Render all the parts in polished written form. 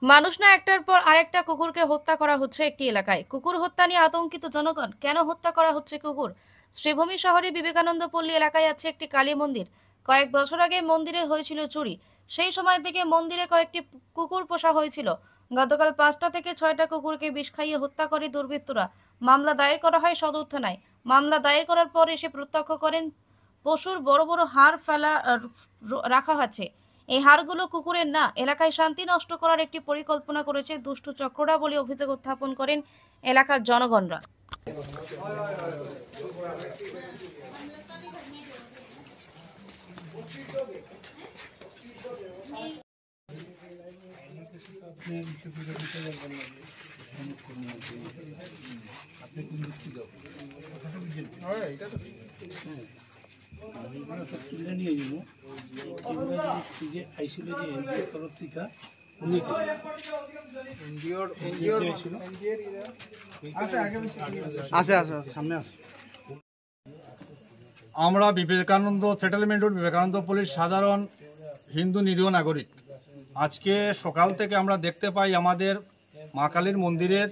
মানুষ না একটার পর আরেকটা কুকুরকে হত্যা করা হচ্ছে একটি এলাকায়। কুকুর হত্যা নিয়ে আতঙ্কিত জনগণ। কেন হত্যা করা হচ্ছে কুকুর? শ্রীভূমি শহরে বিবেকানন্দ পল্লী এলাকায় আছে একটি কালী মন্দির। কয়েক বছর আগে মন্দিরে হয়েছিল চুরি। সেই সময় থেকে মন্দিরে কয়েকটি কুকুর পোষা হয়েছিল। গতকাল 5টা থেকে 6টা কুকুরকে বিষ খাইয়ে হত্যা করে দুর্বৃত্তরা। মামলা দায়ের করা হয় সদর থানায়। মামলা দায়ের করার পর এসে প্রত্যক্ষ করেন পশুর বড় বড় হাড় ফেলা রাখা আছে। এই হাড়গুলো কুকুরের না, এলাকায় শান্তি নষ্ট করার একটি পরিকল্পনা করেছে দুষ্টু চক্ররা বলে অভিযোগ উত্থাপন করেন এলাকার জনগণরা। তুলে নিয়ে যাবো আইসিলে যে এনজিও তরফ থেকে উনি সামনে আস। আমরা বিবেকানন্দ সেটেলমেন্ট রোড বিবেকানন্দ পল্লীর সাধারণ হিন্দু নিরীহ নাগরিক। আজকে সকাল থেকে আমরা দেখতে পাই আমাদের মা কালীর মন্দিরের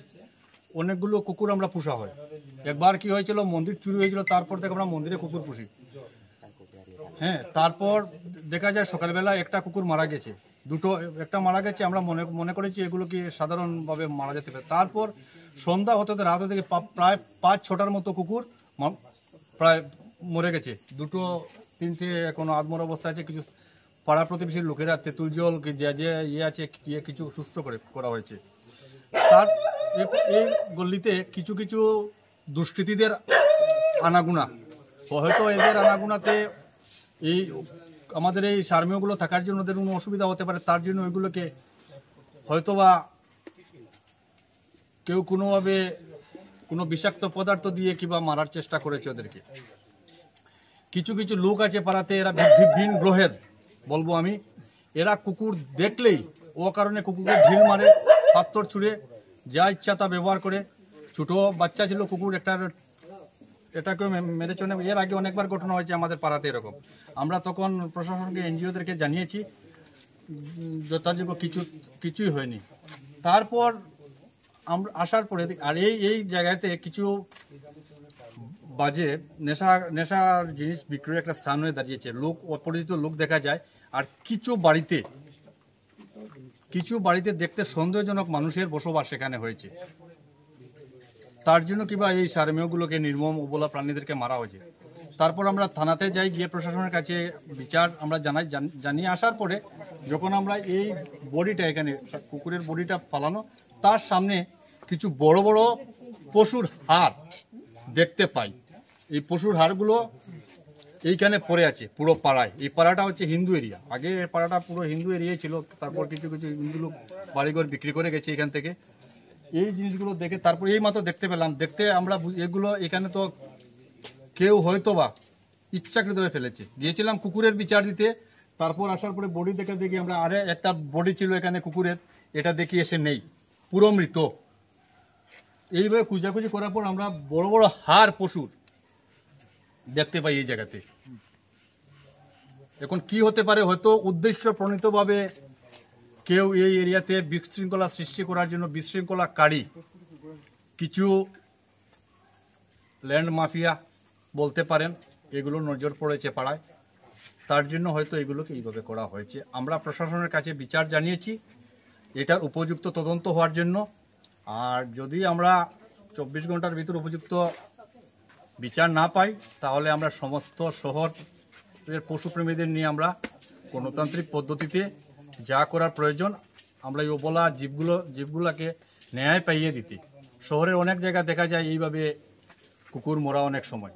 অনেকগুলো কুকুর আমরা পোষা হয়। একবার কি হয়েছিল, মন্দির চুরি হয়েছিল, তারপর থেকে আমরা মন্দিরে কুকুর পুষি। হ্যাঁ, তারপর দেখা যায় সকালবেলা একটা কুকুর মারা গেছে, একটা মারা গেছে। আমরা মনে করেছি এগুলো কি সাধারণভাবে মারা যেতে পারে। তারপর সন্ধ্যা হতে রাত হতে প্রায় 5-6টার মতো কুকুর প্রায় মরে গেছে। 2-3টে এখনো আধমরা অবস্থা আছে। কিছু পাড়া প্রতিবেশীর লোকেরা তেঁতুল জল যে যে ইয়ে আছে কিছু সুস্থ করা হয়েছে। তার এই গল্লিতে কিছু কিছু দুষ্কৃতীদের আনাগুনা, হয়তো এদের আনাগুনাতে এই আমাদের এই সার্মেয়গুলো থাকার জন্য ওদের কোনো অসুবিধা হতে পারে। তার জন্য ওইগুলোকে হয়তোবা কেউ কোনোভাবে কোনো বিষাক্ত পদার্থ দিয়ে কিংবা মারার চেষ্টা করেছে ওদেরকে। কিছু কিছু লোক আছে পাড়াতে, এরা ভিন গ্রহের বলবো আমি। এরা কুকুর দেখলেই ও কারণে কুকুরকে ঢিল মারে, পাথর ছুঁড়ে, যা ইচ্ছা তা ব্যবহার করে। ছোট বাচ্চা ছিল কুকুর এটাকেও মেরেছে। এর আগে অনেকবার ঘটনা হয়েছে আমাদের পাড়াতে এরকম। আমরা তখন প্রশাসনকে, এনজিওদেরকে জানিয়েছি, যথাযোগ্য কিছুই হয়নি। তারপর আমরা আসার পরে আর এই জায়গাতে কিছু বাজে নেশার জিনিস বিক্রয়ের একটা স্থান হয়ে দাঁড়িয়েছে। অপরিচিত লোক দেখা যায়। আর কিছু বাড়িতে দেখতে সন্দেহজনক মানুষের বসবাস সেখানে হয়েছে। তার জন্য কিংবা এই সারমেয়গুলোকে, নির্মম অবলা প্রাণীদেরকে মারা হয়েছে। তারপর আমরা থানাতে যাই, গিয়ে প্রশাসনের কাছে বিচার আমরা জানিয়ে আসার পরে যখন আমরা এই বডিটা, এখানে কুকুরের বডিটা ফালানো, তার সামনে কিছু বড় বড় পশুর হাড় দেখতে পাই। এই পশুর হাড়গুলো এইখানে পড়ে আছে পুরো পাড়ায়। এই পাড়াটা হচ্ছে হিন্দু এরিয়া। আগে এই পাড়াটা পুরো হিন্দু এরিয়াই ছিল। তারপর কিছু কিছু হিন্দু লোক বাড়িঘর বিক্রি করে গেছে এখান থেকে। এই জিনিসগুলো দেখে তারপর এই মাত্র দেখতে পেলাম। আমরা এগুলো এখানে তো কেউ হয়তো বা ইচ্ছাকৃতভাবে ফেলেছে। গিয়েছিলাম কুকুরের বিচার দিতে, তারপর আসার পরে বডি দেখি আমরা, আরে একটা বডি ছিল এখানে কুকুরের, এটা দেখি এসে নেই, পুরো মৃত। এইভাবে খুঁজাখুঁজি করার পর আমরা বড় বড় হাড় পশুর দেখতে পাই এই জায়গাতে। এখন কি হতে পারে, হয়তো উদ্দেশ্য প্রণীতভাবে কেউ এই এরিয়াতে বিশৃঙ্খলা সৃষ্টি করার জন্য, বিশৃঙ্খলাকারী কিছু ল্যান্ড মাফিয়া বলতে পারেন, এগুলো নজর পড়েছে পাড়ায়। তার জন্য হয়তো এগুলোকে এইভাবে করা হয়েছে। আমরা প্রশাসনের কাছে বিচার জানিয়েছি এটার উপযুক্ত তদন্ত হওয়ার জন্য। আর যদি আমরা 24 ঘন্টার ভিতর উপযুক্ত বিচার না পাই, তাহলে আমরা সমস্ত শহরের পশুপ্রেমীদের নিয়ে আমরা গণতান্ত্রিক পদ্ধতিতে যা করার প্রয়োজন, আমরা এই অবলা জীবগুলোকে ন্যায় পাইয়ে দিতে। শহরের অনেক জায়গা দেখা যায় এইভাবে কুকুর মরা, অনেক সময়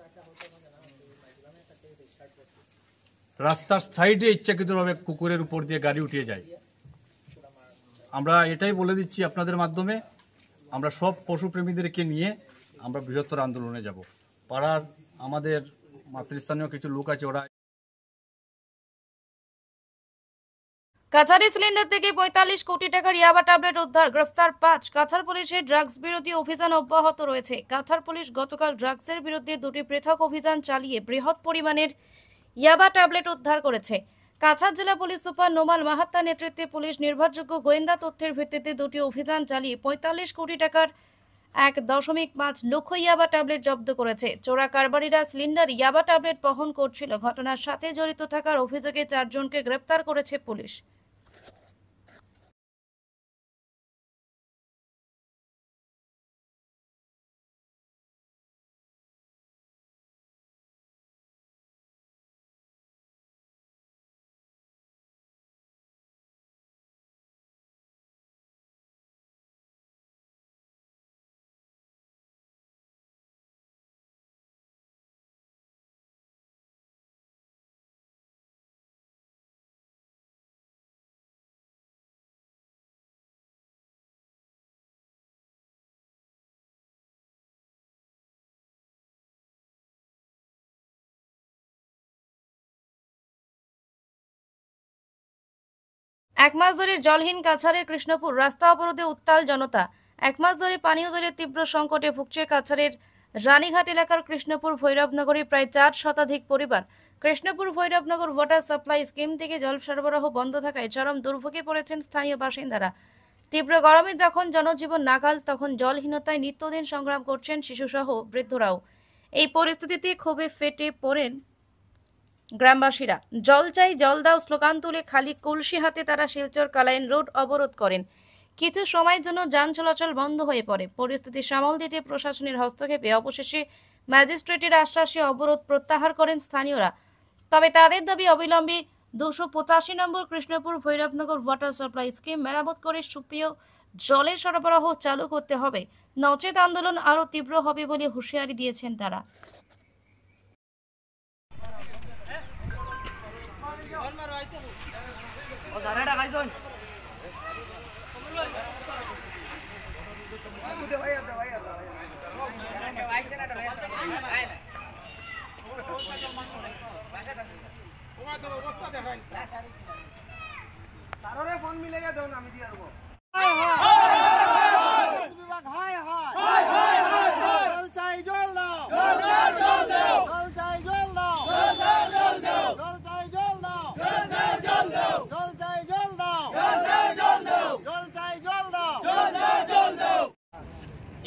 রাস্তার সাইডে ইচ্ছাকৃতভাবে কুকুরের উপর দিয়ে গাড়ি উঠিয়ে যায়। আমরা এটাই বলে দিচ্ছি আপনাদের মাধ্যমে, আমরা সব পশুপ্রেমীদেরকে নিয়ে আমরা বৃহত্তর আন্দোলনে যাব। পাড়ার আমাদের মাতৃস্থানীয় কিছু লোক আছে, ওরা কাছাড়ি সিলিন্ডার থেকে 45 কোটি টাকার ইয়াবা ট্যাবলেট উদ্ধার, গ্রেফতার 5। কাছাড় পুলিশের ড্রাগস বিরোধী অভিযান অব্যাহত রয়েছে। কাছাড় পুলিশ গতকাল ড্রাগসের বিরুদ্ধে 2টি পৃথক অভিযান চালিয়ে বৃহৎ পরিমাণের ইয়াবা ট্যাবলেট উদ্ধার করেছে। কাছাড় জেলা পুলিশ সুপার নোমাল মাহাত্তার নেতৃত্বে পুলিশ নির্ভরযোগ্য গোয়েন্দা তথ্যের ভিত্তিতে দুটি অভিযান চালিয়ে ৪৫ কোটি টাকার ১.৫ লক্ষ ইয়াবা ট্যাবলেট জব্দ করেছে। চোরা কারবারিরা সিলিন্ডার ইয়াবা ট্যাবলেট বহন করছিল। ঘটনার সাথে জড়িত থাকার অভিযোগে ৪ জনকে গ্রেপ্তার করেছে পুলিশ। এক মাস ধরে জলহীন কাছাড়ের কৃষ্ণপুর রাস্তা অবরোধে উত্তাল জনতা। এক মাস ধরে পানীয় জলের তীব্র সংকটে ভুগছে কাছাড়ের রানীঘাট এলাকার কৃষ্ণপুর ভৈরবনগরে প্রায় ৪ শতাধিক পরিবার। Krishnapur Bhairabnagar water supply scheme থেকে জল সরবরাহ বন্ধ থাকায় চরম দুর্ভোগে পড়েছেন স্থানীয় বাসিন্দারা। তীব্র গরমে যখন জনজীবন নাকাল, তখন জলহীনতায় নিত্যদিন সংগ্রাম করছেন শিশুসহ বৃদ্ধরাও। এই পরিস্থিতিতে ক্ষোভে ফেটে পড়েন গ্রামবাসীরা। জল চাই জল দাও স্লোগান তুলে খালি কলসি হাতে তারা শিলচর কালাইন রোড অবরোধ করেন। কিছু সময়ের জন্য যান চলাচল বন্ধ হয়ে পড়ে। পরিস্থিতি সামাল দিতে প্রশাসনের হস্তক্ষেপে অবশেষে ম্যাজিস্ট্রেটের আশ্বাসে অবরোধ প্রত্যাহার করেন স্থানীয়রা। তবে তাদের দাবি অবিলম্বে 285 নম্বর Krishnapur Bhairabnagar water supply scheme মেরামত করে সুপেয় জলের সরবরাহ চালু করতে হবে, নচেত আন্দোলন আরও তীব্র হবে বলে হুঁশিয়ারি দিয়েছেন তারা।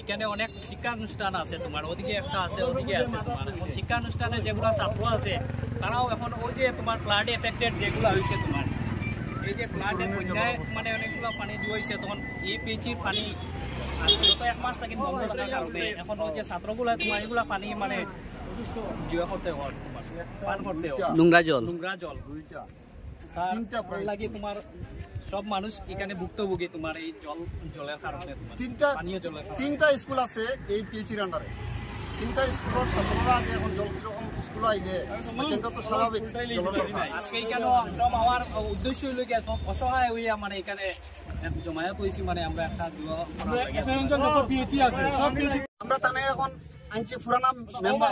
এখানে অনেক শিক্ষানুষ্ঠান আছে, তোমার ওদিকে একটা আছে, ওদিকে আছে। তোমার এখন শিক্ষানুষ্ঠানে যেগুলো ছাত্র আছে তারাও এখন ওই যে তোমার ফ্লাড এফেক্টেড যেগুলো হয়েছে, তোমার এই যে ফ্লাডের বন্যায় মানে অনেকগুলো পানি হয়েছে, তখন এই পিচির পানি গত 1 মাস থেকে বন্ধ থাকার কারণে এখন ওই যে ছাত্রগুলো তোমার এগুলো পানি মানে জিও করতে হয়, তোমার পান করতে হয় নোংরা জল তার লাগি তোমার সব মানুষ এখানে ভুক্তভোগী তোমার এই জলের কারণে। তিনটা স্কুল আছে এই পিএইচির আন্ডারে। তিনটা স্কুলের ছাত্ররা আগে এখন জল কিরকম স্কুল আইলে তো স্বাভাবিক। আজকে এখানে সব আমার উদ্দেশ্য হইল কি সব অসহায় হইয়া মানে এখানে জমায়েত হয়েছি, মানে আমরা একটা আমরা তানে এখন আনছি পুরানা মেম্বার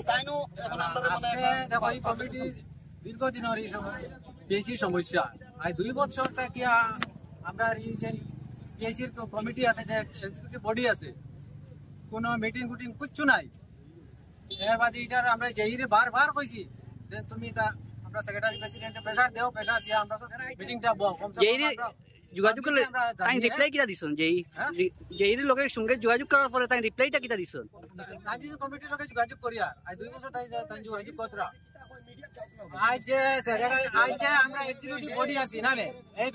তাইনো এখন আমরা দেখো এই কমিটি দীর্ঘদিনের এই পিএইচির সমস্যা। আর 2 বছর থেকে আমরা এই যে পিএইচির কমিটি আছে, যে এক্সিকিউটিভ বডি আছে, কোনো মিটিং কুটিং কিচ্ছু নাই। এর বাদে এটার আমরা যেইরে বারবার কইছি যে তুমি তা আমরা সেক্রেটারি প্রেসিডেন্টে প্রেসার দেও, প্রেসার দিয়ে আমরা তো মিটিংটা যোগাযোগ করলে তাই রিপ্লাই কিটা দিছন? যেই লোকের সঙ্গে যোগাযোগ করার পরে তাই রিপ্লাইটা কিটা দিছন? তাই কমিটির লোকে যোগাযোগ করিয়া আর 2 বছর তাই যোগাযোগ কতরা আজ যে সেক্রেটারি আজ যে আমরা এক্সিকিউটিভ বডি আছি না এই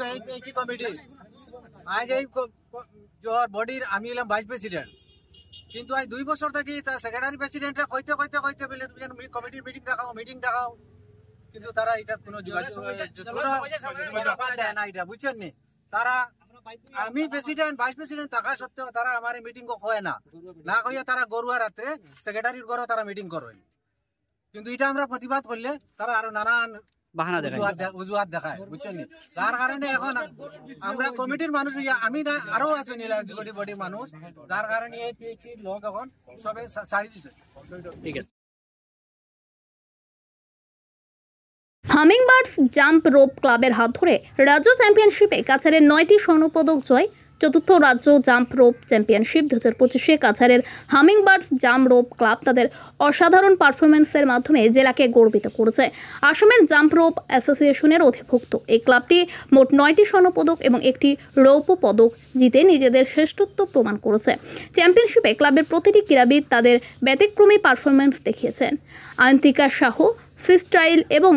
কমিটি আজ এই বডির আমি হলাম ভাইস প্রেসিডেন্ট, কিন্তু আজ 2 বছর থেকে তার সেক্রেটারি প্রেসিডেন্টরা কইতে বলে তুমি কমিটির মিটিং ডাকাও, কিন্তু তারা এটা কোনো যোগাযোগ দেয় না। এটা বুঝছেন নি? তারা আমি প্রেসিডেন্ট ভাইস প্রেসিডেন্ট থাকা সত্ত্বেও তারা আমার মিটিং হয় না কইয়া তারা গরুয়া রাত্রে সেক্রেটারির ঘরে তারা মিটিং করে। কিন্তু এটা আমরা প্রতিবাদ করলে তারা আরো নানান অজুহাত দেখায়, বুঝছেন? যার কারণে এখন আমরা কমিটির মানুষ আমি আরো আছি এক্সিকিউটিভ বডির মানুষ, যার কারণে এই পিএইচির লোক এখন সবে ছাড়ি দিছে। ঠিক আছে। হামিংবার্ডস জাম্প রোপ ক্লাবের হাত ধরে রাজ্য চ্যাম্পিয়নশিপে কাছাড়ের 9টি স্বর্ণপদক জয় চতুর্থ রাজ্য জাম্প রোপ চ্যাম্পিয়নশিপ 2025 কাছাড়ের হামিংবার্ডস জাম্প রোপ ক্লাব তাদের অসাধারণ পারফরমেন্সের মাধ্যমে জেলাকে গর্বিত করেছে। আসামের জাম্প রোপ অ্যাসোসিয়েশনের অধিভুক্ত এই ক্লাবটি মোট 9টি স্বর্ণপদক এবং একটি রৌপ্য পদক জিতে নিজেদের শ্রেষ্ঠত্ব প্রমাণ করেছে। চ্যাম্পিয়নশিপে ক্লাবের প্রতিটি ক্রীড়াবিদ তাদের ব্যতিক্রমী পারফরমেন্স দেখিয়েছেন। আয়ন্তিকা সাহু ফ্রিস্টাইল এবং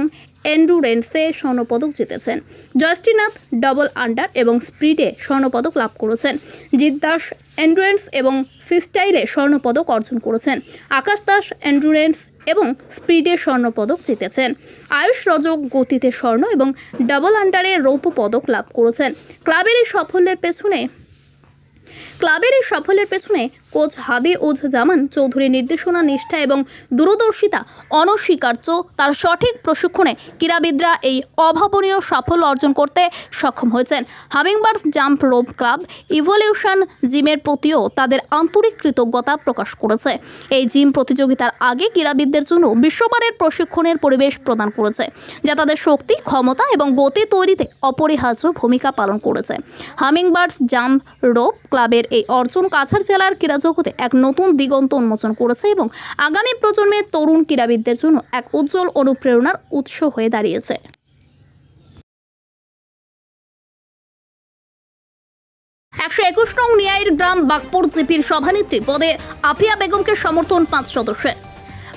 এন্ডুরেন্সে স্বর্ণপদক জিতেছেন। জয়শ্রীনাথ ডাবল আন্ডার এবং স্পিডে স্বর্ণপদক লাভ করেছেন। জিৎ দাস এন্ডুরেন্স এবং ফ্রিস্টাইলে স্বর্ণপদক অর্জন করেছেন। আকাশ দাস এন্ডুরেন্স এবং স্পিডে স্বর্ণপদক জিতেছেন। আয়ুষ রজক গতিতে স্বর্ণ এবং ডাবল আন্ডারে রৌপ্য পদক লাভ করেছেন। ক্লাবের এই সাফল্যের পেছনে কোচ হাদি উজ জামান চৌধুরীর নির্দেশনা, নিষ্ঠা এবং দূরদর্শিতা অনস্বীকার্য। তার সঠিক প্রশিক্ষণে ক্রীড়াবিদরা এই অভাবনীয় সাফল্য অর্জন করতে সক্ষম হয়েছেন। হামিংবার্ডস জাম্প রোপ ক্লাব ইভলিউশন জিমের প্রতিও তাদের আন্তরিক কৃতজ্ঞতা প্রকাশ করেছে। এই জিম প্রতিযোগিতার আগে ক্রীড়াবিদদের জন্য বিশ্বমানের প্রশিক্ষণের পরিবেশ প্রদান করেছে, যা তাদের শক্তি, ক্ষমতা এবং গতি তৈরিতে অপরিহার্য ভূমিকা পালন করেছে। হামিংবার্ডস জাম্প রোপ ক্লাবের এই অর্জন কাছাড় জেলার ক্রীড়া জগতে এক নতুন দিগন্ত উন্মোচন করেছে এবং আগামী প্রজন্মের তরুণ ক্রীড়াবিদদের জন্য এক উজ্জ্বল অনুপ্রেরণার উৎস হয়ে দাঁড়িয়েছে। 121 নং নিয়াইর গ্রাম বাগপুর জিপির সভানেত্রী পদে আফিয়া বেগমকে সমর্থন 5 সদস্যের।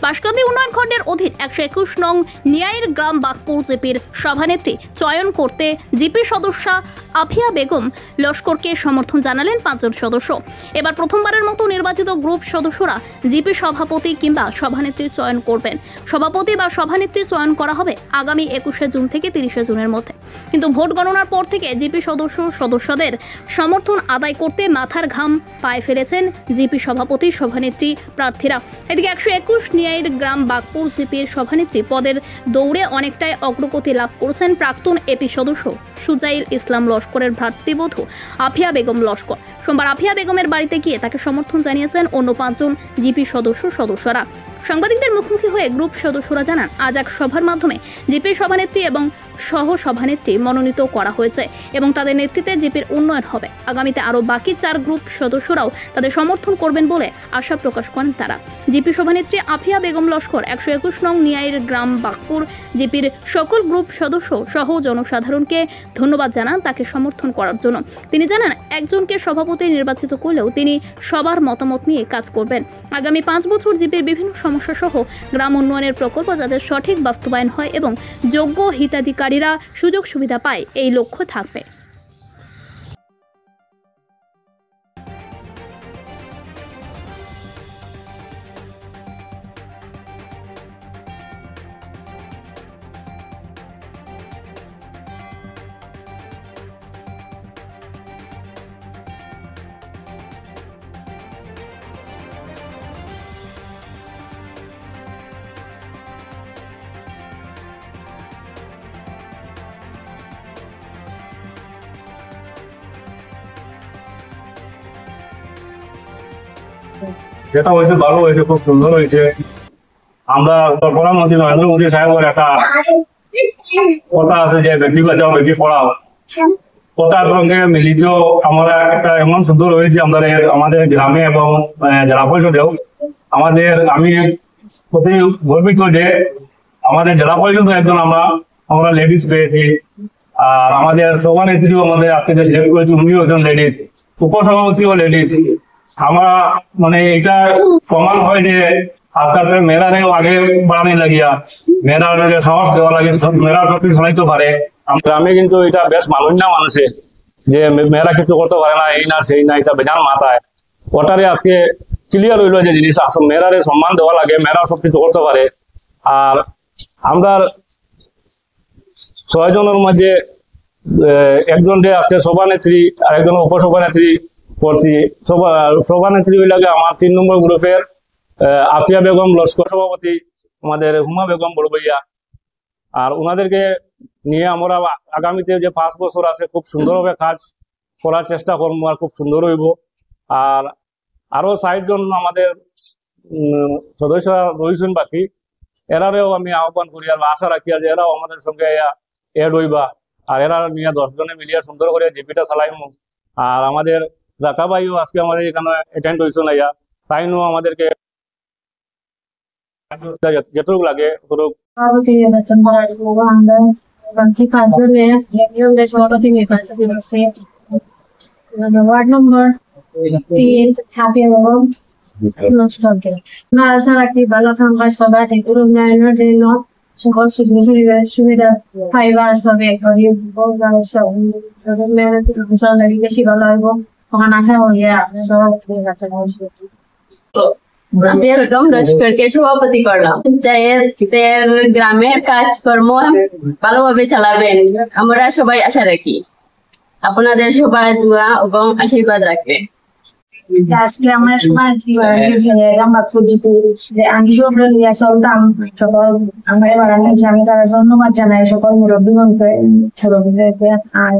বাঁশকান্দি উন্নয়ন খণ্ডের অধীন 121 নং নিয়াইর গ্রাম বাগপুর জিপির সভানেত্রী চয়ন করতে জিপি সদস্যা আফিয়া বেগম লস্করকে সমর্থন জানালেন 5 জন সদস্য। এবার প্রথমবারের মতো নির্বাচিত গ্রুপ সদস্যরা জিপি সভাপতি কিংবা সভানেত্রী চয়ন করবেন। সভাপতি বা সভানেত্রী চয়ন করা হবে আগামী 21শে জুন থেকে 30শে জুনের মধ্যে। কিন্তু ভোট গণনার পর থেকে জিপি সদস্যদের সমর্থন আদায় করতে মাথার ঘাম পায়ে ফেলেছেন জিপি সভাপতি সভানেত্রী প্রার্থীরা। এদিকে 121 নিয়াইর গ্রাম বাগপুর জিপির সভানেত্রী পদের দৌড়ে অনেকটাই অগ্রগতি লাভ করেছেন প্রাক্তন এপি সদস্য সুজাইল ইসলাম লস্করের ভ্রাতৃবধূ আফিয়া বেগম লস্কর। সোমবার আফিয়া বেগমের বাড়িতে গিয়ে তাকে সমর্থন জানিয়েছেন অন্য 5 জন জিপি সদস্যরা। সাংবাদিকদের মুখোমুখি হয়ে গ্রুপ সদস্যরা জানান, আজ এক সভার মাধ্যমে জিপি সভানেত্রী এবং সহ সভানেত্রী মনোনীত করা হয়েছে এবং তাদের নেতৃত্বে জিপির উন্নয়ন হবে। আগামীতে আরও বাকি 4 গ্রুপ সদস্যরাও তাদের সমর্থন করবেন বলে আশা প্রকাশ করেন তারা। জিপি সভানেত্রী আফিয়া বেগম লস্কর 121 নং নিয়াইর গ্রাম বাগপুর জিপির সকল গ্রুপ সদস্য সহ জনসাধারণকে ধন্যবাদ জানান তাকে সমর্থন করার জন্য। তিনি জানান, একজনকে সভাপতি নির্বাচিত করলেও তিনি সবার মতামত নিয়ে কাজ করবেন। আগামী 5 বছর জিপির বিভিন্ন সমস্যা সহ গ্রাম উন্নয়নের প্রকল্প যাতে সঠিক বাস্তবায়ন হয় এবং যোগ্য হিতাধিকারীরা সুযোগ সুবিধা পায়, এই লক্ষ্য থাকবে। যেটা হয়েছে ভালো হয়েছে, খুব সুন্দর হয়েছে। আমরা প্রধানমন্ত্রী নরেন্দ্র মোদী সাহেবের একটা কথা আছে যে বেটি বাঁচাও বেটি পড়াও, কথার সঙ্গে মিলিত আমরা একটা এমন সুন্দর হয়েছে আমাদের গ্রামে এবং জেলা পরিষদেও। আমি প্রতি গর্বিত যে আমাদের জেলা পরিষদে একজন আমরা লেডিস পেয়েছি, আর আমাদের সভানেত্রীও আমাদের আপনাদের সিলেক্ট করেছি, উনিও একজন লেডিস, উপসভাপতিও লেডিস। আমরা এটা প্রমাণ হয় যে আজকাল মেয়েরারেও আগে বাড়ানি লাগিয়া মেয়েরা সাহস দেওয়া লাগে, মেয়েরা সত্যি চালাইতে পারে। গ্রামে কিন্তু এটা বেশ মাননীয় মানুষে যে মেয়েরা কিছু করতে পারে না, এই না সেই না, এটা বেজান মাথায় ওটারে আজকে ক্লিয়ার হইলো যে জিনিস মেয়েরারে সম্মান দেওয়া লাগে, মেয়েরাও সব কিছু করতে পারে। আর আমরা 6 জনের মাঝে একজন যে আজকে সভানেত্রী আর একজন উপসভানেত্রী করছি। সভানেত্রী লাগে আমার 3 নম্বর গ্রুপের আফিয়া বেগম লস্কর, সভাপতি আমাদের হুমা বেগম বড়বইয়া। আর ওনাদেরকে নিয়ে আমরা আগামীতে যে 5 বছর আছে খুব সুন্দরভাবে কাজ করার চেষ্টা করবো আর খুব সুন্দর হইব। আর আরো 60 জন আমাদের সদস্যরা রয়েছেন বাকি, এরারেও আমি আহ্বান করি আর আশা রাখি যে এরাও আমাদের সঙ্গে এড হইবা। আর এরা নিয়ে 10 জনে মিলিয়ে সুন্দর করে জিপিটা চালাইমু। আর আমাদের রাকা ভাইও আজকে আমাদের এখানে অ্যাটেন্ড হয়েছিল না, তাইনও আমাদেরকে যতটুকু লাগে ততটুকু ওয়ার্ড নম্বর 3 হ্যাপি বেগম আশা রাখি ভালো থাকবা সবাই, উন্নয়নের জন্য সকল সুযোগ সুবিধা পাইবা সবে বেশি ভালো হইব তখন আশা হইয়া সবার কাছে বেগম লস্করকে সভাপতি করলাম। পঞ্চায়েতের গ্রামের কাজকর্ম ভালোভাবে চালাবেন আমরা সবাই আশা রাখি। আপনাদের সবাই দোয়া এবং আশীর্বাদ রাখবে। আজকে আমরা সবাই আমি সব নিয়ে চলতাম, সকল আমার বাড়ানো আমি তারা ধন্যবাদ জানাই সকল মুরব্বীগণকে আর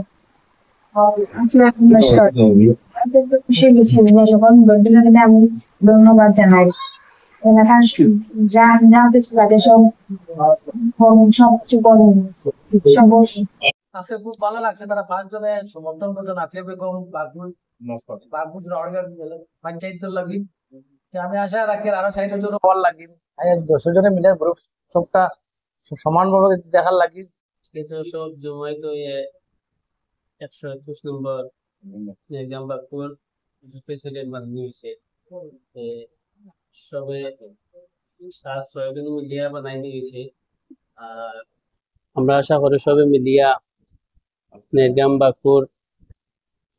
খুশি গেছি সকল মুরব্বীগণকে আমি ধন্যবাদ জানাই। এলাকার যা তাদের সবকিছু বলুন আজকে খুব ভালো লাগছে, তারা 5 জনে সমর্থন করছেন আফিয়া বেগম বাগবুজ পঞ্চায়েত লাগি। আমি আশা রাখি আরো 4 জন ভালো লাগি, 10 জনে মিলে গ্রুপ সবটা সমানভাবে দেখার লাগি। সব জমাইত 121 নম্বর গ্রাম বাগপুর প্রেসিডেন্ট বানানো হয়েছে। সবে 7-6 জন মিলিয়া বানাইনি হয়েছে। আর আমরা আশা করি সবে মিলিয়া গ্রাম বাগপুর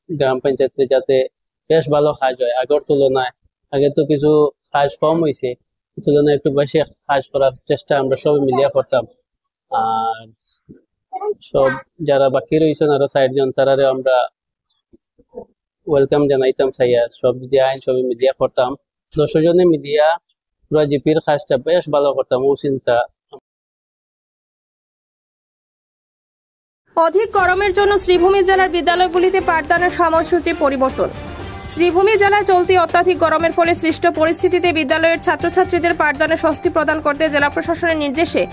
গ্রাম পঞ্চায়েতে যাতে বেশ ভালো কাজ হয় আগের তুলনায়। আগে তো কিছু কাজ কম হয়েছে, তুলনায় একটু বেশি কাজ করার চেষ্টা আমরা সবাই মিলিয়া করতাম। আর সব যারা বাকি রয়েছেন আরো 4 জন তারারে আমরা ওয়েলকাম জানাইতাম চাইয়া, সব যদি আইন সবাই মিলিয়া করতাম। 10 জনে মিলিয়া পুরা জিপির কাজটা বেশ ভালো করতাম ও চিন্তা। অধিক গরমের জন্য শ্রীভূমি জেলার বিদ্যালয়গুলিতে পাঠদানের সময়সূচি পরিবর্তন। শ্রীভূমি জেলায় চলতি অত্যাধিক গরমের ফলে সৃষ্ট পরিস্থিতিতে বিদ্যালয়ের ছাত্রছাত্রীদের পাঠদানে স্বস্তি প্রদান করতে জেলা প্রশাসনের নির্দেশে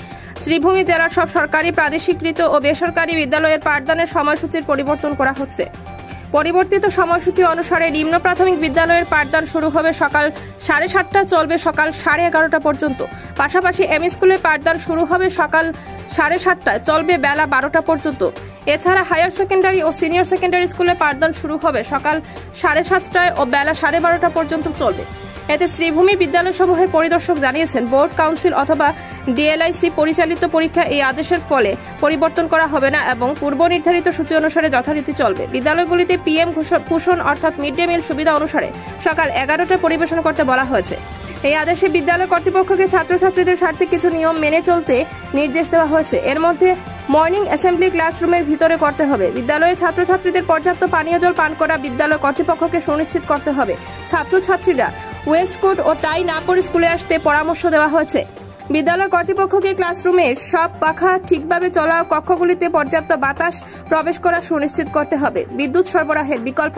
শ্রীভূমি জেলার সব সরকারি, প্রাদেশিকৃত ও বেসরকারি বিদ্যালয়ের পাঠদানের সময়সূচির পরিবর্তন করা হচ্ছে। পরিবর্তিত সময়সূচি অনুসারে নিম্ন প্রাথমিক বিদ্যালয়ের পাঠদান শুরু হবে সকাল 7:30টা, চলবে সকাল 11:30 পর্যন্ত। পাশাপাশি এমই স্কুলের পাঠদান শুরু হবে সকাল 7:30টায়, চলবে বেলা 12টা পর্যন্ত। এছাড়া হায়ার সেকেন্ডারি ও সিনিয়র সেকেন্ডারি স্কুলে পাঠদান শুরু হবে সকাল 7:30টায় ও বেলা 12:30 পর্যন্ত চলবে। এতে শ্রীভূমি বিদ্যালয়সমূহের পরিদর্শক জানিয়েছেন, বোর্ড, কাউন্সিল অথবা ডিএলআইসি পরিচালিত পরীক্ষা এই আদেশের ফলে পরিবর্তন করা হবে না এবং পূর্ব নির্ধারিত সূচি অনুসারে যথারীতি চলবে। বিদ্যালয়গুলিতে পিএম কুশন অর্থাৎ মিড ডে মিল সুবিধা অনুসারে সকাল 11টায় পরিবেশন করতে বলা হয়েছে। এই আদেশে বিদ্যালয় কর্তৃপক্ষকে ছাত্রছাত্রীদের স্বার্থে কিছু নিয়ম মেনে চলতে নির্দেশ দেওয়া হয়েছে। এর মধ্যে মর্নিং অ্যাসেম্বলি ক্লাসরুমের ভিতরে করতে হবে। বিদ্যালয়ে ছাত্রছাত্রীদের পর্যাপ্ত পানীয় জল পান করা বিদ্যালয় কর্তৃপক্ষকে সুনিশ্চিত করতে হবে। ছাত্রছাত্রীরা ওয়েস্টকোট ও টাই না পরে স্কুলে আসতে পরামর্শ দেওয়া হয়েছে। বিদ্যালয় কর্তৃপক্ষকে ক্লাসরুমের সব পাখা ঠিকভাবে চলা, কক্ষগুলিতে পর্যাপ্ত বাতাস প্রবেশ করা সুনিশ্চিত করতে হবে। বিদ্যুৎ সরবরাহের বিকল্প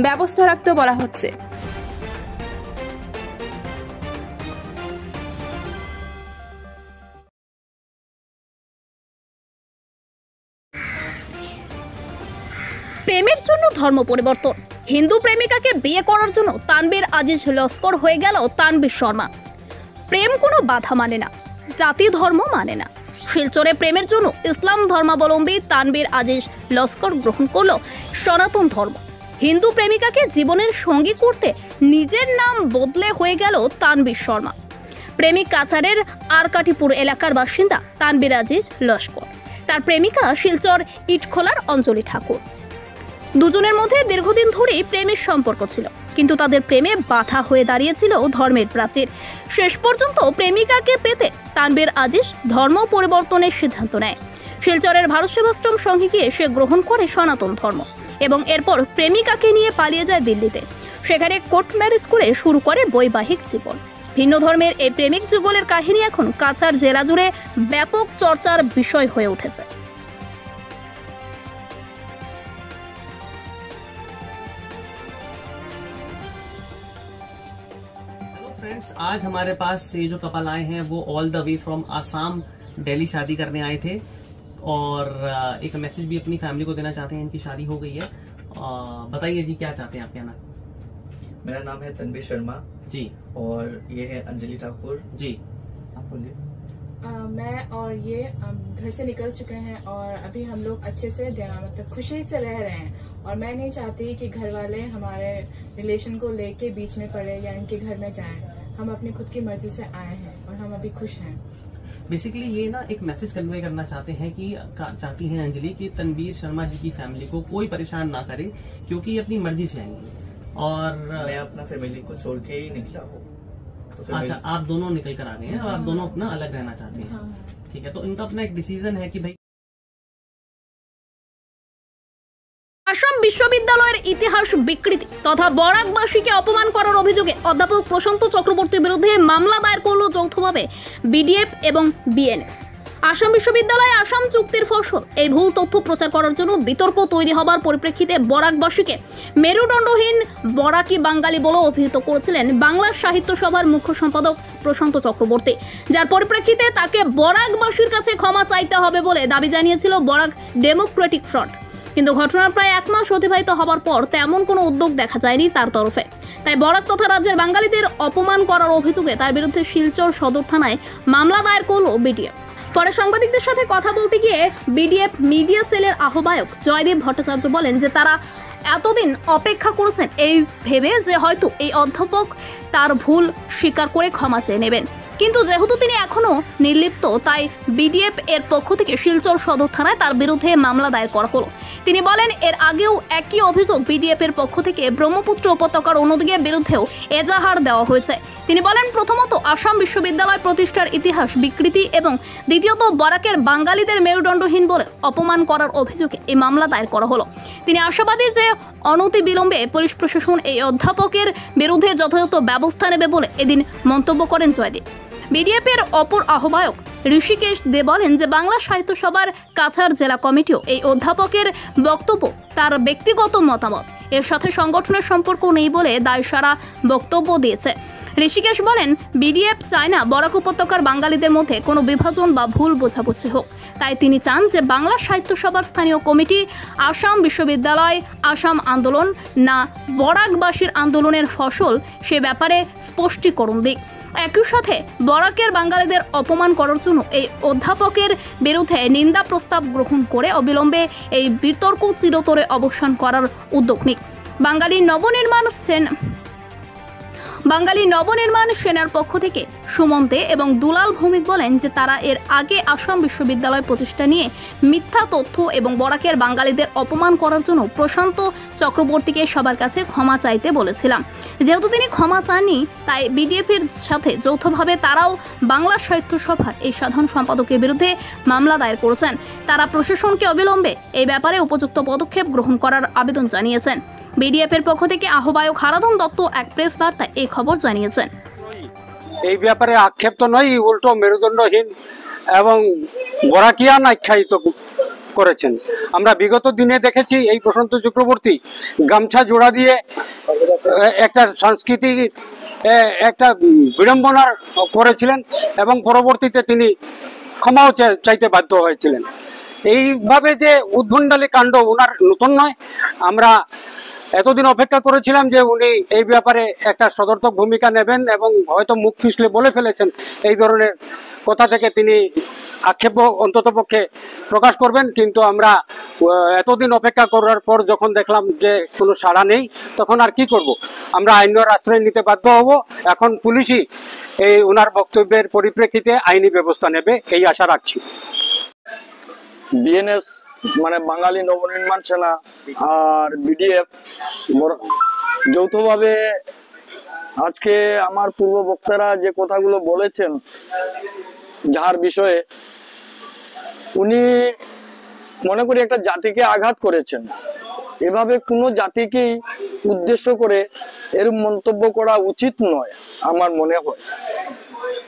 ব্যবস্থা রাখতে বলা হচ্ছে। প্রেমের জন্য ধর্ম পরিবর্তন। হিন্দু প্রেমিকাকে বিয়ে করার জন্য তানবীর আজিজ লস্কর হয়ে গেল তানবীর শর্মা। প্রেম কোনো বাধা মানে না, জাতি ধর্ম মানে না। শিলচরে প্রেমের জন্য ইসলাম ধর্মাবলম্বী তানবীর আজিজ লস্কর গ্রহণ করল সনাতন ধর্ম। হিন্দু প্রেমিকাকে জীবনের সঙ্গী করতে নিজের নাম বদলে হয়ে গেল তানবীর শর্মা। প্রেমিক কাছাড়ের আরকাটিপুর এলাকার বাসিন্দা তানবীর আজিজ লস্কর, তার প্রেমিকা শিলচর ইটখোলার অঞ্জলি ঠাকুর। দুজনের মধ্যে দীর্ঘদিন ধরেই প্রেমের সম্পর্ক ছিল, কিন্তু তাদের প্রেমে বাধা হয়ে দাঁড়িয়েছিল ধর্মের প্রাচীর। শেষ পর্যন্ত প্রেমিকাকে পেতে তানবীর আজিজ ধর্ম পরিবর্তনের সিদ্ধান্ত নেয়। শিলচরের ভারত সেবাশ্রম সংঘে গিয়ে সে গ্রহণ করে সনাতন ধর্ম এবং এরপর প্রেমিকাকে নিয়ে পালিয়ে যায় দিল্লিতে। সেখানে কোর্ট ম্যারেজ করে শুরু করে বৈবাহিক জীবন। ভিন্ন ধর্মের এই প্রেমিক যুগলের কাহিনী এখন কাছাড় জেলা জুড়ে ব্যাপক চর্চার বিষয় হয়ে উঠেছে। फ्रेंड्स, आज हमारे पास ये जो कपल आए हैं वो all the way from Assam Delhi शादी करने आए थे और एक मैसेज भी अपनी फैमिली को देना चाहते हैं। इनकी शादी हो गई है बताइए जी, क्या चाहते हैं आप कहना? मेरा नाम है तनवीर शर्मा जी, और ये है अंजलि ठाकुर जी। आप बोलिए। मैं और ये घर से निकल चुके हैं और अभी हम लोग अच्छे से मतलब खुशी से रह रहे हैं, और मैं नहीं चाहती कि घर वाले हमारे रिलेशन को लेके बीच में पड़े या इनके घर में जाएं। हम अपनी खुद की मर्जी से आए हैं और हम अभी खुश हैं। बेसिकली ये ना एक मैसेज कन्वे करना चाहती हैं अंजलि कि तनवीर शर्मा जी की फैमिली को कोई परेशान ना करे, क्योंकि ये अपनी मर्जी से आएंगे। और मैं अपना फैमिली को छोड़ के ही निकला हूँ। तो अच्छा, आप दोनों निकल कर आ गए हैं और आप दोनों अपना अलग रहना चाहते हैं। ठीक है, तो इनका अपना एक डिसीजन है कि भाई আসাম বিশ্ববিদ্যালয়ের ইতিহাস বিকৃতি তথা বরাকবাসীকে অপমান করার অভিযোগে অধ্যাপক প্রশান্ত চক্রবর্তীর বিরুদ্ধে মামলা দায়ের করল যৌথভাবে বিডিএফ এবং বিএনএস। আসাম বিশ্ববিদ্যালয়ে আসাম চুক্তির ফসল এই ভুল তথ্য প্রচার করার জন্য বিতর্ক তৈরি হবার পরিপ্রেক্ষিতে বরাকবাসীকে মেরুদণ্ডহীন বরাকি বাঙালি বলে অভিহিত করেছিলেন বাংলা সাহিত্য সভার মুখ্য সম্পাদক প্রশান্ত চক্রবর্তী, যার পরিপ্রেক্ষিতে তাকে বরাকবাসীর কাছে ক্ষমা চাইতে হবে বলে দাবি জানিয়েছিল বরাক ডেমোক্রেটিক ফ্রন্ট। কিন্তু ঘটনার প্রায় 1 মাস অতিবাহিত হবার পর তেমন কোনো উদ্যোগ দেখা যায়নি তার তরফে। তাই বরাক তথা রাজ্যের বাঙালিদের অপমান করার অভিযোগে তার বিরুদ্ধে শিলচর সদর থানায় মামলা দায়ের করল বিডিএফ। পরে সাংবাদিকদের সাথে কথা বলতে গিয়ে বিডিএফ মিডিয়া সেলের আহ্বায়ক জয়দেব ভট্টাচার্য বলেন যে তারা এতদিন অপেক্ষা করেছেন এই ভেবে যে হয়তো এই অধ্যাপক তার ভুল স্বীকার করে ক্ষমা চেয়ে নেবেন, কিন্তু যেহেতু তিনি এখনো নির্লিপ্ত তাই বিডিএফ এর পক্ষ থেকে শিলচর সদর থানায় তার বিরুদ্ধে মামলা দায়ের করা হলো। তিনি বলেন এর আগেও একই অভিযোগ বিডিএফ এর পক্ষ থেকে ব্রহ্মপুত্র উপত্যকার অন্যদিকের বিরুদ্ধেও এজাহার দেওয়া হয়েছে। তিনি বলেন প্রথমত আসাম বিশ্ববিদ্যালয় প্রতিষ্ঠার ইতিহাস বিকৃতি এবং দ্বিতীয়ত বরাকের বাঙালিদের মেরুদণ্ডহীন বলে অপমান করার অভিযোগে এই মামলা দায়ের করা হলো। তিনি আশাবাদী যে অনতি বিলম্বে পুলিশ প্রশাসন এই অধ্যাপকের বিরুদ্ধে যথাযথ ব্যবস্থা নেবে বলে এদিন মন্তব্য করেন জয়দেব। বিডিএফ এর অপর আহ্বায়ক ঋষিকেশ দে বলেন যে বাংলা সাহিত্য সভার কাছাড় জেলা কমিটিও এই অধ্যাপকের বক্তব্য তার ব্যক্তিগত মতামত, এর সাথে সংগঠনের সম্পর্ক নেই বলে দায়সারা বক্তব্য দিয়েছে। ঋষিকেশ বলেন বিডিএফ চায় না বরাক উপত্যকার বাঙালিদের মধ্যে কোনো বিভাজন বা ভুল বোঝাবুঝি হোক, তাই তিনি চান যে বাংলা সাহিত্য সভার স্থানীয় কমিটি আসাম বিশ্ববিদ্যালয় আসাম আন্দোলন না বরাকবাসীর আন্দোলনের ফসল সে ব্যাপারে স্পষ্টীকরণ দিক। একই সাথে বরাকের বাঙালিদের অপমান করার জন্য এই অধ্যাপকের বিরুদ্ধে নিন্দা প্রস্তাব গ্রহণ করে অবিলম্বে এই বিতর্ক চিরতরে অবসান করার উদ্যোগ নিক। বাঙালি নবনির্মাণ সেনার পক্ষ থেকে সুমন দে এবং দুলাল ভৌমিক বলেন যে তারা এর আগে আসাম বিশ্ববিদ্যালয় প্রতিষ্ঠা নিয়ে মিথ্যা তথ্য এবং বরাকের বাঙালিদের অপমান করার জন্য প্রশান্ত চক্রবর্তীকে সবার কাছে ক্ষমা চাইতে বলেছিলাম। যেহেতু তিনি ক্ষমা চাননি তাই বিডিএফ এর সাথে যৌথভাবে তারাও বাংলা সাহিত্য সভার এই সাধারণ সম্পাদকের বিরুদ্ধে মামলা দায়ের করেছেন। তারা প্রশাসনকে অবিলম্বে এই ব্যাপারে উপযুক্ত পদক্ষেপ গ্রহণ করার আবেদন জানিয়েছেন। বিডিএফ এর পক্ষ থেকে আহ্বায়ক হারাধন দত্ত এক প্রেস বার্তায় এই খবর জানিয়েছেন। এই ব্যাপারে আক্ষেপ তো নয়, উল্টো মেরুদণ্ডহীন এবং বরাকিয়ান আখ্যায়িত করেছেন। আমরা বিগত দিনে দেখেছি এই প্রশান্ত চক্রবর্তী গামছা জোড়া দিয়ে একটা সাংস্কৃতিক একটা বিড়ম্বনার করেছিলেন এবং পরবর্তীতে তিনি ক্ষমাও চাইতে বাধ্য হয়েছিলেন। এইভাবে যে উদ্ভণ্ডালী কাণ্ড ওনার নতুন নয়, আমরা এতদিন অপেক্ষা করেছিলাম যে উনি এই ব্যাপারে একটা সদর্থক ভূমিকা নেবেন এবং হয়তো মুখ ফিসলে বলে ফেলেছেন এই ধরনের কথা থেকে তিনি আক্ষেপ অন্ততপক্ষে প্রকাশ করবেন, কিন্তু আমরা এতদিন অপেক্ষা করার পর যখন দেখলাম যে কোনো সাড়া নেই তখন আর কি করব, আমরা আইনের আশ্রয় নিতে বাধ্য হব। এখন পুলিশই এই ওনার বক্তব্যের পরিপ্রেক্ষিতে আইনি ব্যবস্থা নেবে এই আশা রাখছি। বিএনএস মানে বাঙালি নবনির্মাণ সেনা আর বিডিএফ যৌথভাবে আজকে আমার পূর্ব বক্তারা যে কথাগুলো বলেছেন যার বিষয়ে উনি মনে করি একটা জাতিকে আঘাত করেছেন। এভাবে কোনো জাতিকেই উদ্দেশ্য করে এর মন্তব্য করা উচিত নয় আমার মনে হয়।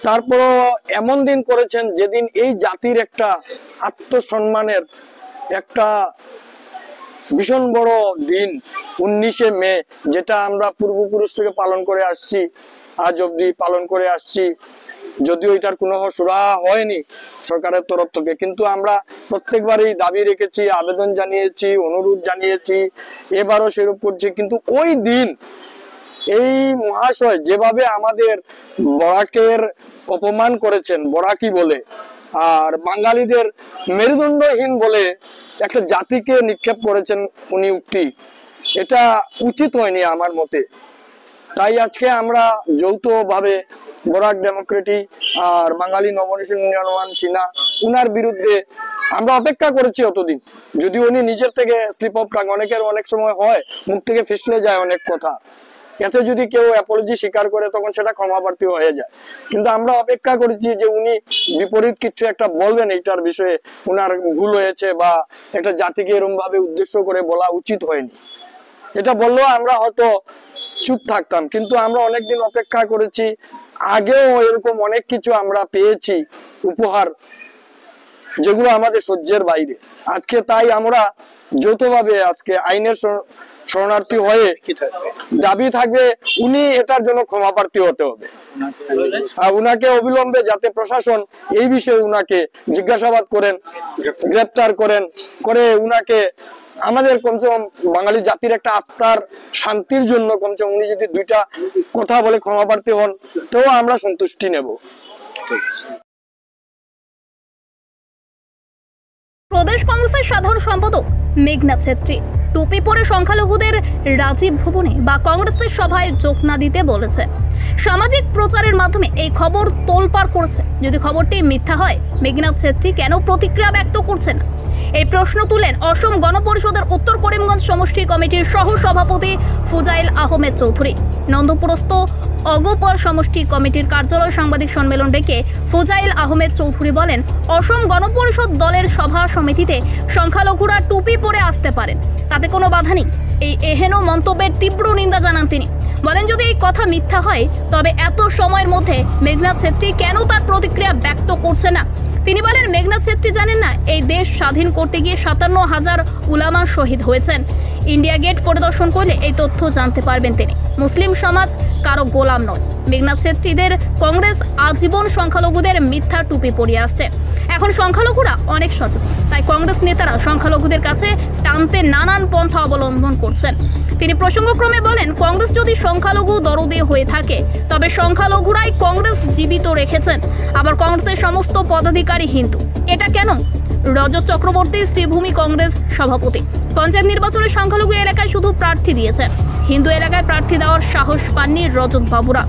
তারপরও এমন দিন করেছেন যেদিন এই জাতির একটা আত্মসম্মানের একটা ভীষণ বড় দিন 19শে মে, যেটা আমরা পূর্বপুরুষ থেকে পালন করে আসছি, আজ অবধি পালন করে আসছি। যদিও এটার কোনো সুরাহা হয়নি সরকারের তরফ থেকে, কিন্তু আমরা প্রত্যেকবারই দাবি রেখেছি, আবেদন জানিয়েছি, অনুরোধ জানিয়েছি, এবারও সেরূপ করছি। কিন্তু ওই দিন এই মহাশয় যেভাবে আমাদের বরাকের অপমান করেছেন, বরাকি বলে আর বাঙালিদের মেরুদণ্ডহীন বলে একটা জাতিকে নিক্ষেপ করেছেন উনি উক্তি, এটা উচিত হয়নি আমার মতে। তাই আজকে আমরা যৌথভাবে বরাক ডেমোক্রেটিক আর বাঙালি নবনির্মাণ সিনহা উনার বিরুদ্ধে আমরা অপেক্ষা করেছি অতদিন। যদি উনি নিজের থেকে স্লিপ অফ টাং, অনেকের অনেক সময় হয় মুখ থেকে ফিসলে যায় অনেক কথা, এতে যদি কেউ অ্যাপোলজি স্বীকার করে তখন সেটা ক্ষমাপ্রার্থী হয়ে যায়। কিন্তু আমরা অপেক্ষা করেছি যে উনি বিপরীত কিছু একটা বলবেন এইটার বিষয়ে, উনার ভুল হয়েছে বা একটা জাতিকে এরকম ভাবে উদ্দেশ্য করে বলা উচিত হয়নি। এটা বললেও আমরা হয়তো চুপ থাকতাম, কিন্তু আমরা অনেকদিন অপেক্ষা করেছি, আগেও এরকম অনেক কিছু আমরা পেয়েছি উপহার যেগুলো আমাদের সহ্যের বাইরে। আজকে তাই আমরা যৌথভাবে আজকে আইনের শরণার্থী হয়ে দাবি থাকবে উনি এটার জন্য ক্ষমাপ্রার্থী হতে হবে, আর উনাকে অবিলম্বে যাতে প্রশাসন এই বিষয়ে উনাকে জিজ্ঞাসাবাদ করেন, গ্রেপ্তার করেন, করে উনাকে আমাদের কমসে কম বাঙালি জাতির একটা আত্মার শান্তির জন্য কমসে কম উনি যদি দুইটা কথা বলে ক্ষমাপ্রার্থী হন তো আমরা সন্তুষ্টি নেব। প্রদেশ কংগ্রেসের সাধারণ সম্পাদক মেঘনাথ ছেত্রী টুপি পরে সংখ্যালঘুদের রাজীব ভবনে বা কংগ্রেসের সভায় যোগ না দিতে বলেছে। সামাজিক প্রচারের মাধ্যমে এই খবর তোলপাড় করেছে। যদি খবরটি মিথ্যা হয়, মেঘনাথ ছেত্রী কেন প্রতিক্রিয়া ব্যক্ত করছেন না? এই প্রশ্ন তুলেন অসম গণপরিষদের উত্তর করিমগঞ্জ সমষ্টি কমিটির সহ সভাপতি ফুজাইল আহমেদ চৌধুরী। নন্দপুরস্থ অগপর সমষ্টি কমিটির কার্যালয় সাংবাদিক সম্মেলন ডেকে ফুজাইল আহমেদ চৌধুরী বলেন, অসম গণপরিষদ দলের সভা সমিতিতে সংখ্যালঘুরা টুপি পরে আসতে পারেন, তাতে কোনো বাধা নেই। এই এহেন মন্তব্যের তীব্র নিন্দা জানান তিনি। বলেন, যদি এই কথা মিথ্যা হয় তবে এত সময়ের মধ্যে মেঘনাথ ছেত্রী কেন তার প্রতিক্রিয়া ব্যক্ত করছে না? তিনি বলেন, মেঘনাথ ছেত্রী জানেন না এই দেশ স্বাধীন করতে গিয়ে 57,000 উলামা শহীদ হয়েছেন। ইন্ডিয়া গেট পরিদর্শন করলে এই তথ্য জানতে পারবেন তিনি। মুসলিম সমাজ কারো গোলাম নয়। মেঘনাথ ছেত্রীদের কংগ্রেস আজীবন সংখ্যালঘুদের মিথ্যা টুপি পরিয়ে আসছে। এখন সংখ্যালঘুরা অনেক সচেতন, তাই কংগ্রেস নেতারা সংখ্যালঘুদের কাছে টানতে নানান পন্থা অবলম্বন করছেন। তিনি প্রসঙ্গক্রমে বলেন, কংগ্রেস যদি সংখ্যালঘু দরদে হয়ে থাকে তবে সংখ্যালঘুরাই কংগ্রেস জীবিত রেখেছেন। আবার কংগ্রেসের সমস্ত পদাধিকারী হিন্দু। এটা কেন? রজত চক্রবর্তী শ্রীভূমি কংগ্রেস সভাপতি পঞ্চায়েত নির্বাচনে সংখ্যালঘু এলাকায় শুধু প্রার্থী দিয়েছেন, হিন্দু এলাকায় প্রার্থী দেওয়ার সাহস পাননি রজত বাবুরা।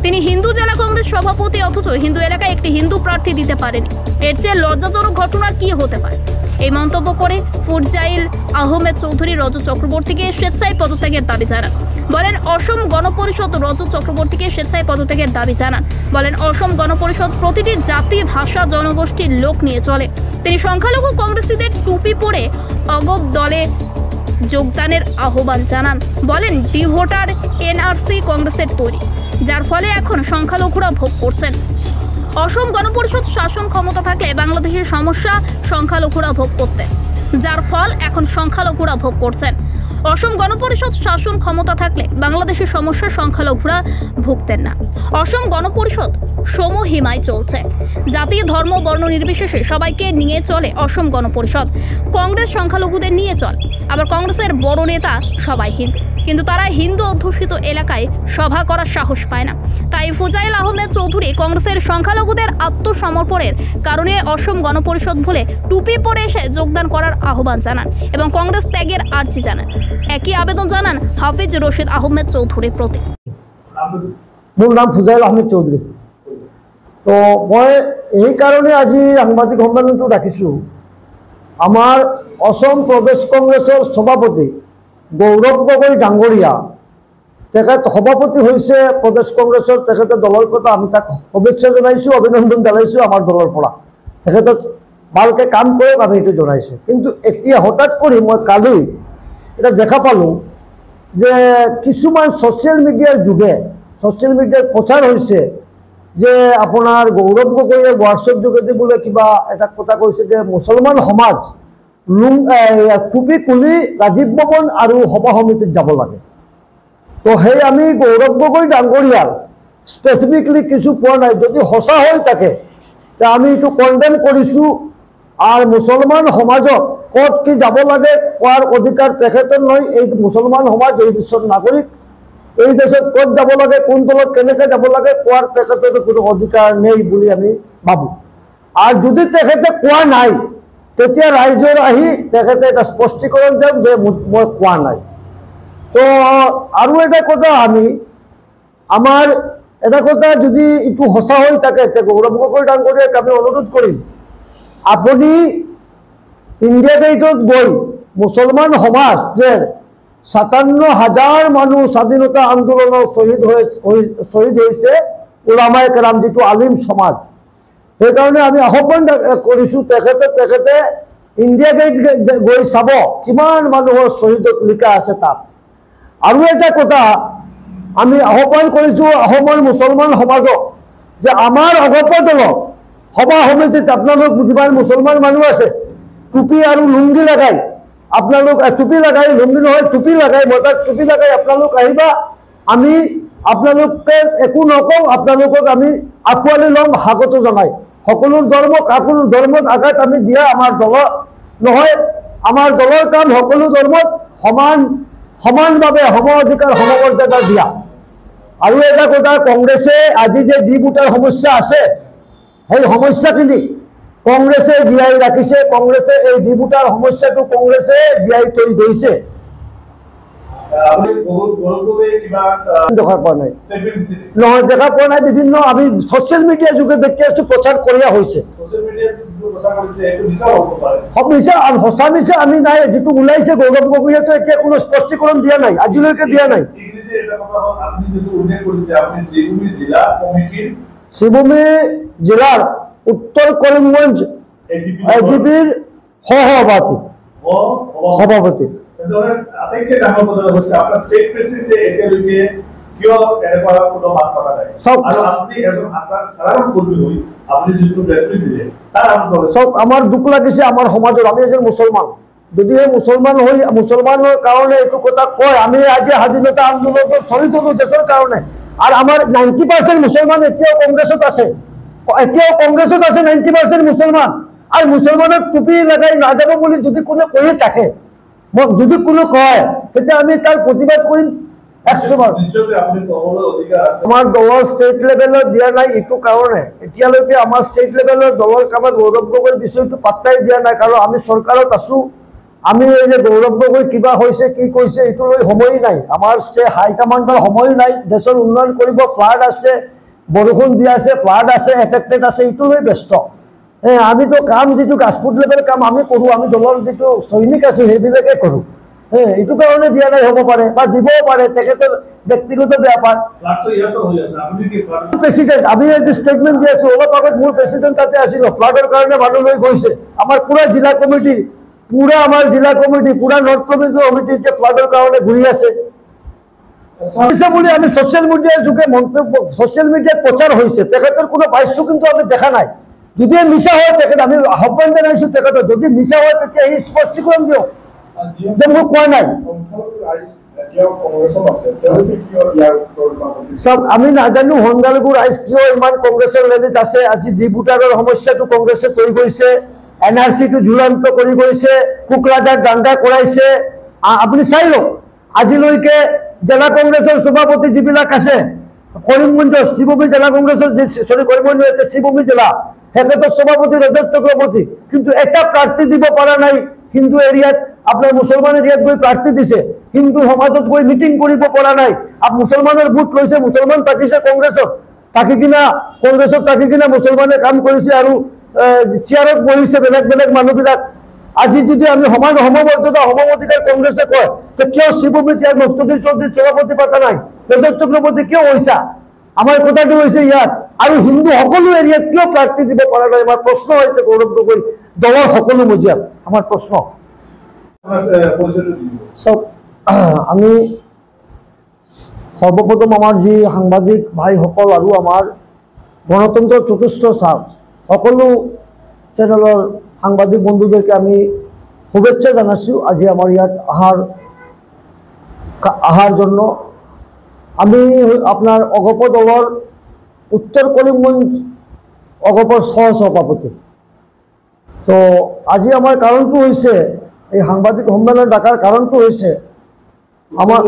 তিনি হিন্দু জেলা কংগ্রেস সভাপতি, অথচ হিন্দু এলাকায় একটি হিন্দু প্রার্থী দিতে পারেনি। এর চেয়ে লজ্জাজনক ঘটনা কি হতে পারে? এই মন্তব্য করে ফুজাইল আহমেদ চৌধুরী রজত চক্রবর্তীকে স্বেচ্ছায় পদত্যাগের দাবি জানান। বলেন, অসম গণপরিষদ রজত চক্রবর্তীকে স্বেচ্ছায় পদত্যাগের দাবি জানান। বলেন, অসম গণপরিষদ প্রতিটি জাতি, ভাষা, জনগোষ্ঠীর লোক নিয়ে চলে। তিনি সংখ্যালঘু কংগ্রেসীদের টুপি পরে অগপ দলে যোগদানের আহ্বান জানান। বলেন, ডি ভোটার এনআরসি কংগ্রেসের তৈরি, যার ফলে এখন সংখ্যালঘুরা ভোগ করছেন। অসম গণপরিষদ শাসন ক্ষমতা থাকলে বাংলাদেশের সমস্যা সংখ্যালঘুরা ভোগ করতেন, যার ফল এখন সংখ্যালঘুরা ভোগ করছেন। অসম গণপরিষদ শাসন ক্ষমতা থাকলে বাংলাদেশের সমস্যা সংখ্যালঘুরা ভুগতেন না। অসম গণপরিষদ সমহিমায় চলছে, জাতি, ধর্ম, বর্ণ নির্বিশেষে সবাইকে নিয়ে চলে অসম গণপরিষদ। কংগ্রেস সংখ্যালঘুদের নিয়ে চলে, আবার কংগ্রেসের বড় নেতা সবাই হিন্দু, কিন্তু তারা হিন্দু অধ্যুষিত এলাকায় সভা করার সাহস পায় না। তাই ফুজাইল আহমেদ চৌধুরী কংগ্রেসের সংখ্যালঘুদের আত্মসমর্পণের কারণে অসম গণপরিষদ বলে টুপি পরে এসে যোগদান করার আহ্বান জানান এবং কংগ্রেস ত্যাগের আর্জি জানান। একই আবেদন জানান হাফিজ রশিদ আহমেদ চৌধুরীর প্রতি। মোৰ নাম ফুজাইল আহমেদ চৌধুৰী। তো মই এই কাৰণে আজি সাংবাদিক সন্মিলনটো ৰাখিছোঁ। আমাৰ অসম প্ৰদেশ কংগ্ৰেছৰ সভাপতি গৌৰৱ গগৈ ডাঙৰীয়া, তেখেত সভাপতি হৈছে প্ৰদেশ কংগ্ৰেছৰ, তেখেতে দলৰ কথা আমি তাক শুভেচ্ছা জনাইছোঁ, অভিনন্দন জনাইছোঁ। আমাৰ দলৰ পৰা তেখেতে ভালকৈ কাম কৰক, আমি এইটো জনাইছোঁ। কিন্তু এতিয়া হঠাৎ কৰি মই কালি এটা দেখা পালোঁ যে কিছুমান ছ'চিয়েল মিডিয়াৰ যোগে, ছ'চিয়েল মিডিয়াত প্ৰচাৰ হৈছে যে আপোনাৰ গৌৰৱ গগৈয়ে হোৱাটছএপ যোগেদি বোলে কিবা এটা কথা কৈছে যে মুছলমান সমাজ টুপি খুলি ৰাজীৱ ভৱন আৰু সভা সমিতিত যাব লাগে। তো সেই আমি গৌৰৱ গগৈ ডাঙৰীয়াৰ স্পেসিফিকলি কিছু পোৱা নাই। যদি সঁচা হৈ থাকে তে আমি এইটো কণ্ডেম কৰিছোঁ। আর মুসলমান সমাজক কত কি যাব লাগে কোৱাৰ অধিকাৰ তেখেতৰ নহয়। এই মুসলমান সমাজ এই দেশৰ নাগৰিক, এই দেশত কত যাব লাগে, কোন দলত কেনেকৈ যাব লাগে কোৱাৰ তেখেতৰ কোনো অধিকাৰ নেই বুলি আমি ভাবোঁ। আর যদি তেখেতে কোৱা নাই তেতিয়া ৰাইজৰ আহি তেখেতে এটা স্পষ্টীকৰণ দিয়ক যে মই কোৱা নাই। তো আৰু এটা কথা আমাৰ এটা কথা যদি এইটো সঁচা হৈ থাকে তে গৌৰৱ গগৈ ডাঙৰীয়াক আমি অনুৰোধ কৰিম, আপুনি ইণ্ডিয়া গেটত গৈ মুছলমান সমাজ যে ৫৭,০০০ মানুহ স্বাধীনতা আন্দোলনৰ শ্বহীদ হৈছে ওলামায়ে কেৰাম, যিটো আলিম সমাজ, সেইকাৰণে আমি আহ্বান কৰিছোঁ তেখেতে ইণ্ডিয়া গেট গৈ চাব কিমান মানুহৰ শ্বহীদত লিখা আছে তাত। আৰু এটা কথা আমি আহ্বান কৰিছোঁ অসমৰ মুছলমান সমাজক যে আমাৰ অগপ দলক সভা সমিতিত আপোনালোক যিমান মুছলমান মানুহ আছে টুপি আৰু লুংগি লগাই আপোনালোক টুপি লগাই, লুংগি নহয় টুপি লগাই, মতাত টুপি লগাই আপোনালোক আহিবা। আমি আপোনালোকে একো নকওঁ, আপোনালোকক আমি আঁকোৱালি ল'ম, স্বাগত জনাই। সকলো ধৰ্মত আঘাত আমি দিয়া আমাৰ দলৰ নহয়। আমাৰ দলৰ কাম সকলো ধৰ্মত সমানভাৱে সম অধিকাৰ সমমৰ্যাদা দিয়া। আৰু এটা কথা, কংগ্ৰেছে আজি যে ডি ভোটাৰ সমস্যা আছে সেই সমস্যাখিনি কংগ্ৰেছে জীয়াই ৰাখিছে। কংগ্ৰেছে এই ডি ভোটাৰ সমস্যাটো কংগ্ৰেছে জীয়াই থৈ গৈছে। দেখা পোৱা নাই নহয়, দেখা পোৱা নাই। বিভিন্ন আমি ছচিয়েল মিডিয়াৰ যোগে দেখি আছো প্ৰচাৰ কৰা হৈছে। সঁচা মিছা আমি নাই, যিটো ওলাইছে গৌৰৱ গগৈয়েতো এতিয়া কোনো স্পষ্টীকৰণ দিয়া নাই, আজিলৈকে দিয়া নাই। শ্ৰীভূমি জিলাৰ উত্তৰ কৰিমগঞ্জ এজিপিৰ সভাপতি চব আমাৰ দুখ লাগিছে আমাৰ সমাজৰ। আমি এজন মুছলমান, যদিহে মুছলমানৰ কাৰণে এইটো কথা কয়, আমি আজি স্বাধীনতা আন্দোলনত শ্বহীদ হলো দেশৰ কাৰণে। আর আমার 90% মুসলমান এতিয়াও কংগ্রেসত আছে, 90% মুসলমান। আর মুসলমানের টুপি লাগাই না যাব বলে যদি কোনো কয়ে থাকে, যদি কোনো কয়, তেতিয়া আমি তার প্রতিবাদ করিম 100বার। আমার দলৰ ষ্টেট লেভেলত দিয়া নাই এইটো কাৰণে এতিয়ালৈকে আমাৰ ষ্টেট লেভেলৰ দলৰ কামত গৌৰৱ গগৈৰ বিষয়টো পাত্তাই দিয়া নাই। কাৰণ আমি চৰকাৰত আছো, আমি এই যে গৌৰৱ গগৈ কিবা হৈছে কি কৈছে এইটো লৈ সময় নাই। আমাৰ হাইকমাণ্ডৰ সময় নাই, দেশৰ উন্নয়ন কৰিব, ফ্লাড আছে, বৰষুণ দি আছে, ফ্লাড আছে, এফেক্টেড আছে, এইটো লৈ ব্যস্ত। আমিতো কাম যিটো গ্ৰাছৰুট লেভেল কাম আমি কৰোঁ, আমি দলৰ যিটো সৈনিক আছো সেইবিলাকে কৰোঁ। এইটো কাৰণে দিয়া নাই হ'ব পাৰে বা দিবও পাৰে, তেখেতৰ ব্যক্তিগত ব্যাপাৰ। প্ৰেচিডেণ্ট আমি যে ষ্টেটমেণ্ট দি আছো, অলপ আগত মোৰ প্ৰেচিডেণ্ট তাতে আছিল, ফ্লাডৰ কাৰণে মানুহ লৈ গৈছে। আমাৰ পুৰা জিলা কমিটি, আমাৰ জিলা কমিটি, নৰ্থ কমিটি এতিয়া ফ্লাডৰ কাৰণে ঘূৰি আছে বুলি আমি ছচিয়েল মিডিয়াৰ যোগে মন্তব্য, ছচিয়েল মিডিয়াত প্ৰচাৰ হৈছে। তেখেতৰ কোনো ভাষ্য কিন্তু আমি দেখা নাই। যদি মিছা হয় তেখেত আমি আহ্বান জনাইছোঁ তেখেতৰ, যদি মিছা হয় তেতিয়া সি স্পষ্টীকৰণ দিয়ক যে মোক কোৱা নাই। চব আমি নাজানো সংখ্যালঘু ৰাইজ কিয় ইমান কংগ্ৰেছৰ ৰেলীত আছে। আজি ডি ভোটাৰৰ সমস্যাটো কংগ্ৰেছে তৈ গৈছে, NRC-টো ঝুলন্ত কৰি গৈছে, কোকৰাঝাৰ দাঙ্গা কৰাইছে। আপুনি চাই লওক, আজিলৈকে জিলা কংগ্ৰেছৰ সভাপতি যিবিলাক আছে কৰিমগঞ্জৰ শ্ৰীভূমি জিলা কংগ্ৰেছৰ কৰিমগঞ্জ শ্ৰীভূমি জিলা, তেখেতৰ সভাপতি ৰজত চক্ৰৱৰ্তী, কিন্তু এটা প্ৰাৰ্থী দিব পৰা নাই। হিন্দু এৰিয়াত আপোনাৰ মুছলমান এৰিয়াত গৈ প্ৰাৰ্থী দিছে, হিন্দু সমাজত গৈ মিটিং কৰিব পৰা নাই। মুছলমানৰ ভোট লৈছে, মুছলমান থাকিছে কংগ্ৰেছত, থাকি কিনা মুছলমানে কাম কৰিছে আৰু চেয়াৰত বহিছে বেলেগ মানুহবিলাক। আজি যদি আমি সমমৰ্যাদা সম অধিকাৰ কংগ্ৰেছে কয়, তো কিয় শ্ৰীভূমিত ইয়াত মুক্তদিৰ চৌধুৰীৰ সভাপতি পতা নাই, ৰজত চক্ৰৱৰ্তী কিয় হৈছা? আমাৰ কথাটো হৈছে ইয়াত। আৰু হিন্দু সকলো এৰিয়াত কিয় প্ৰাৰ্থী দিব পৰা নাই? আমাৰ প্ৰশ্ন হৈছে গৌৰৱ গগৈ দলৰ সকলো মজিয়াত আমাৰ প্ৰশ্ন। চব আমি সৰ্বপ্ৰথম আমাৰ যি সাংবাদিক ভাইসকল আৰু আমাৰ গণতন্ত্ৰৰ চতুৰ্থ চাপ সকলো চেনেলৰ সাংবাদিক বন্ধুদেরকে আমি শুভেচ্ছা জানাচ্ছি। আজি আমার ইয়াত আহার জন্য আমি আপনার অগপ দলৰ উত্তর করিমগঞ্জ অগপর সহ সভাপতি। তো আজি আমার কারণটো হয়েছে এই সাংবাদিক সম্মেলন ডাকার কারণটো হয়েছে আমার